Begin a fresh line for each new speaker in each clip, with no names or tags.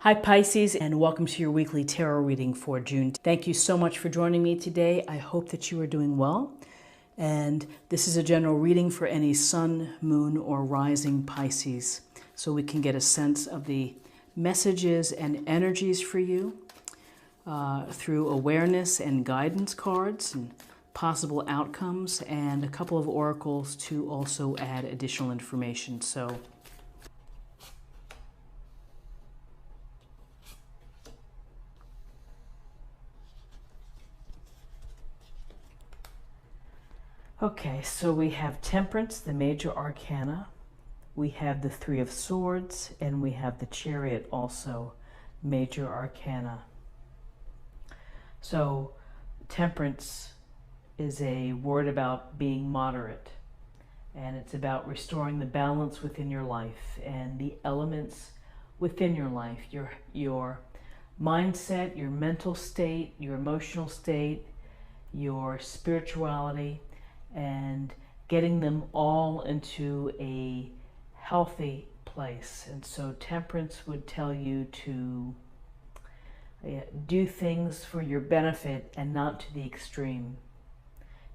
Hi Pisces, and welcome to your weekly tarot reading for June. Thank you so much for joining me today. I hope that you are doing well. And this is a general reading for any sun, moon, or rising Pisces, so we can get a sense of the messages and energies for you through awareness and guidance cards and possible outcomes, and a couple of oracles to also add additional information. Okay, so we have Temperance, the major arcana. We have the Three of Swords, and we have the Chariot, also major arcana. So Temperance is a word about being moderate, and it's about restoring the balance within your life and the elements within your life, your mindset, your mental state, your emotional state, your spirituality, and getting them all into a healthy place. And so Temperance would tell you to do things for your benefit and not to the extreme.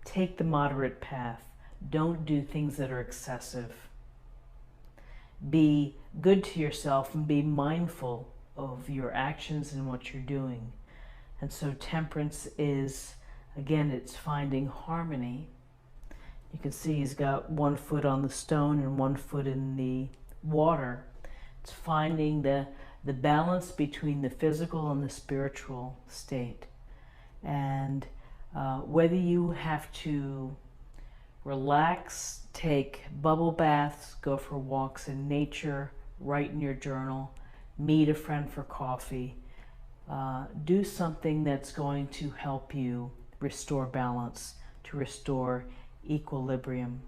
Take the moderate path. Don't do things that are excessive. Be good to yourself and be mindful of your actions and what you're doing. And so Temperance is, again, it's finding harmony. You can see he's got one foot on the stone and one foot in the water. It's finding the balance between the physical and the spiritual state. And whether you have to relax, take bubble baths, go for walks in nature, write in your journal, meet a friend for coffee, do something that's going to help you restore balance, to restore equilibrium.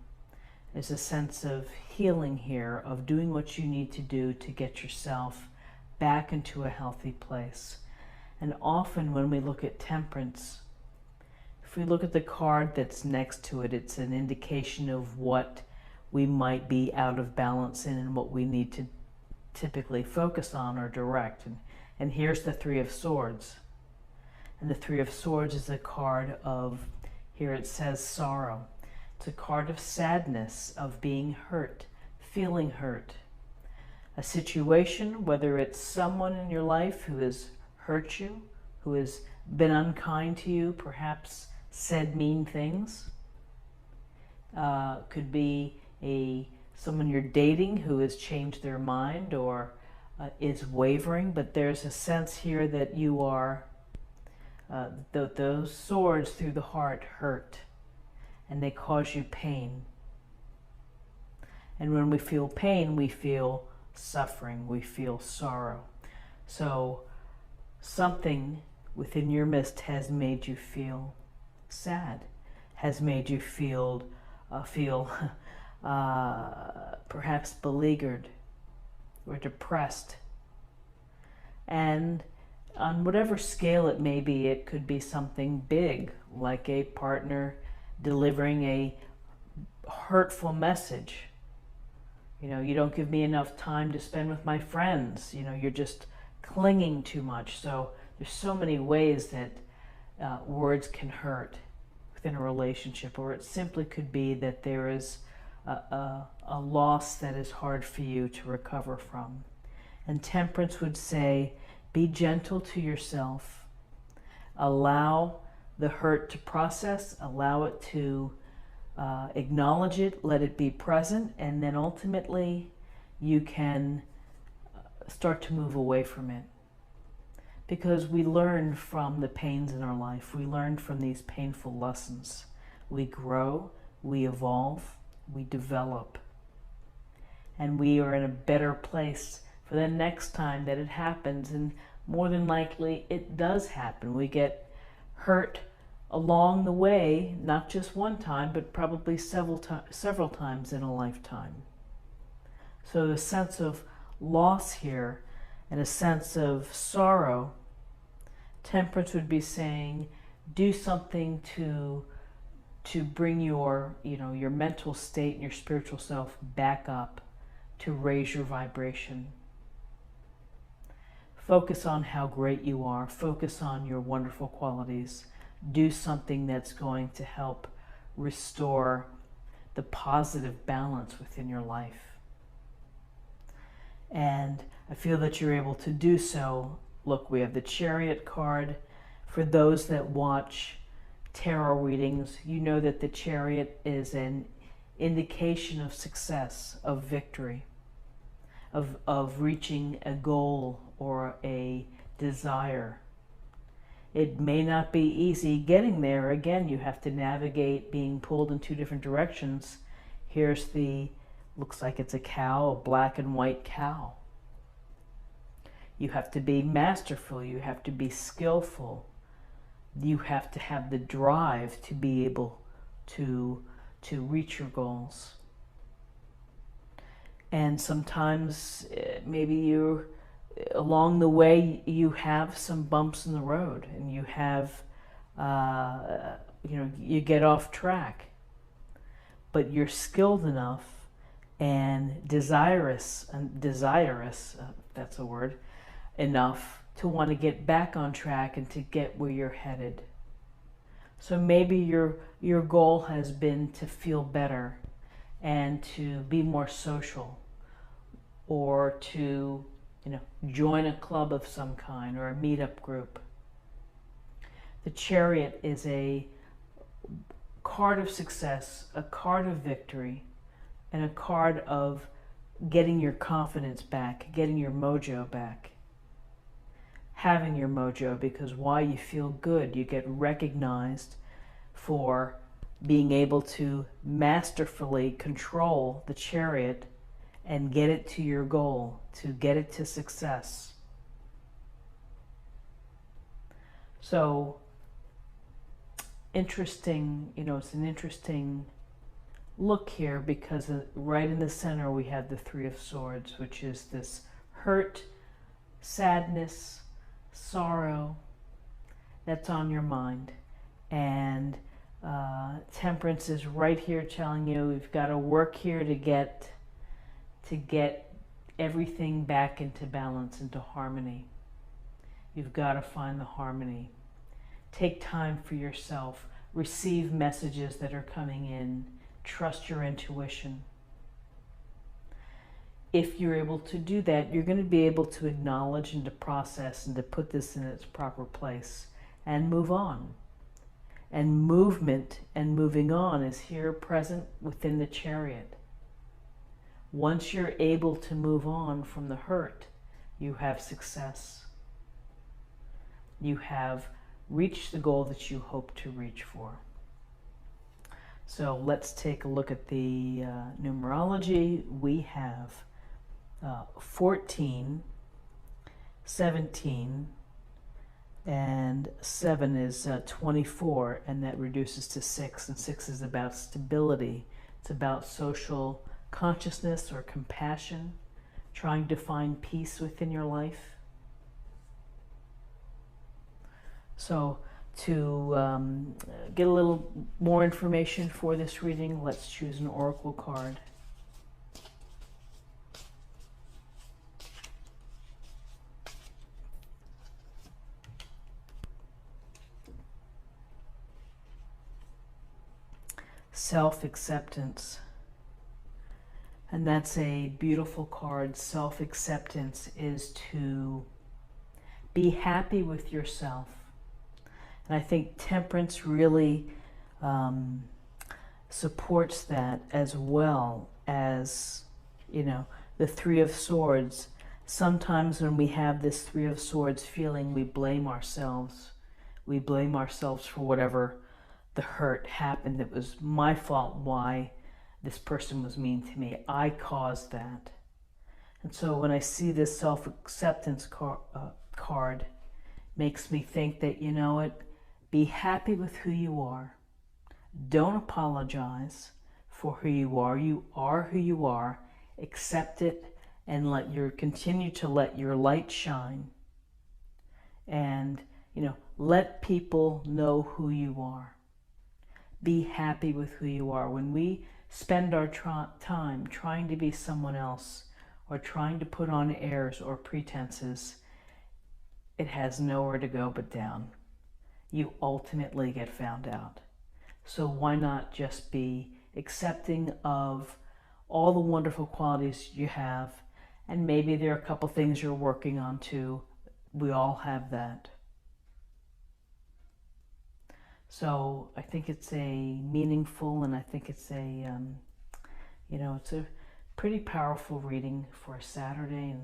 There's a sense of healing here, of doing what you need to do to get yourself back into a healthy place. And often when we look at Temperance, if we look at the card that's next to it, it's an indication of what we might be out of balance in and what we need to typically focus on or direct. And here's the Three of Swords. And the Three of Swords is a card of, here it says sorrow. It's a card of sadness, of being hurt, feeling hurt. A situation, whether it's someone in your life who has hurt you, who has been unkind to you, perhaps said mean things. Could be someone you're dating who has changed their mind or is wavering, but there's a sense here that you are, those swords through the heart hurt, and they cause you pain. And when we feel pain, we feel suffering, we feel sorrow. So something within your midst has made you feel sad, has made you feel perhaps beleaguered or depressed. And on whatever scale it may be, it could be something big, like a partner delivering a hurtful message. You know, you don't give me enough time to spend with my friends. You know, you're just clinging too much. So there's so many ways that words can hurt within a relationship, or it simply could be that there is a loss that is hard for you to recover from. And Temperance would say, be gentle to yourself. Allow the hurt to process, allow it to acknowledge it, let it be present, and then ultimately you can start to move away from it. Because we learn from the pains in our life. We learn from these painful lessons. We grow, we evolve, we develop. And we are in a better place for the next time that it happens. And more than likely, it does happen. We get hurt along the way, not just one time, but probably several times in a lifetime. So the sense of loss here and a sense of sorrow, Temperance would be saying, do something to bring your mental state and your spiritual self back up, to raise your vibration. Focus on how great you are. Focus on your wonderful qualities. Do something that's going to help restore the positive balance within your life. And I feel that you're able to do so. Look, we have the Chariot card. For those that watch tarot readings, you know that the Chariot is an indication of success, of victory, of reaching a goal or a desire. It may not be easy getting there. Again, you have to navigate being pulled in two different directions. Here's the, looks like it's a cow, a black and white cow. You have to be masterful. You have to be skillful. You have to have the drive to be able to reach your goals. And sometimes maybe you, along the way, you have some bumps in the road, and you have, you get off track. But you're skilled enough and desirous, that's a word, enough to want to get back on track and to get where you're headed. So maybe your goal has been to feel better and to be more social, or to join a club of some kind or a meetup group. The Chariot is a card of success, a card of victory, and a card of getting your confidence back, getting your mojo back. Having your mojo, because why? You feel good. You get recognized for being able to masterfully control the Chariot and get it to your goal, to get it to success. So interesting, it's an interesting look here, because right in the center we have the Three of Swords, which is this hurt, sadness, sorrow that's on your mind. And Temperance is right here telling you we've got to work here to get everything back into balance, into harmony. You've got to find the harmony. Take time for yourself. Receive messages that are coming in. Trust your intuition. If you're able to do that, you're going to be able to acknowledge and to process and to put this in its proper place and move on. And movement and moving on is here present within the Chariot. Once you're able to move on from the hurt, you have success. You have reached the goal that you hope to reach for. So let's take a look at the numerology. We have 14, 17, and 7 is 24, and that reduces to 6, and 6 is about stability. It's about social consciousness or compassion, trying to find peace within your life. So to get a little more information for this reading, let's choose an oracle card. Self-acceptance. And that's a beautiful card. Self-acceptance is to be happy with yourself. And I think Temperance really supports that, as well as, the Three of Swords. Sometimes when we have this Three of Swords feeling, we blame ourselves. We blame ourselves for whatever the hurt happened. It was my fault why this person was mean to me. I caused that. And so when I see this self-acceptance card, makes me think that, be happy with who you are. Don't apologize for who you are. You are who you are. Accept it and continue to let your light shine. And, let people know who you are. Be happy with who you are. When we spend our time trying to be someone else, or trying to put on airs or pretenses, it has nowhere to go but down. You ultimately get found out. So why not just be accepting of all the wonderful qualities you have, and maybe there are a couple things you're working on too. We all have that. So I think it's a meaningful, and I think it's a, it's a pretty powerful reading for a Saturday,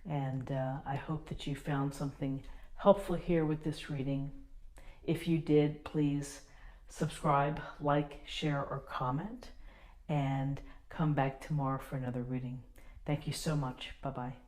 and I hope that you found something helpful here with this reading. If you did, please subscribe, like, share, or comment, and come back tomorrow for another reading. Thank you so much. Bye-bye.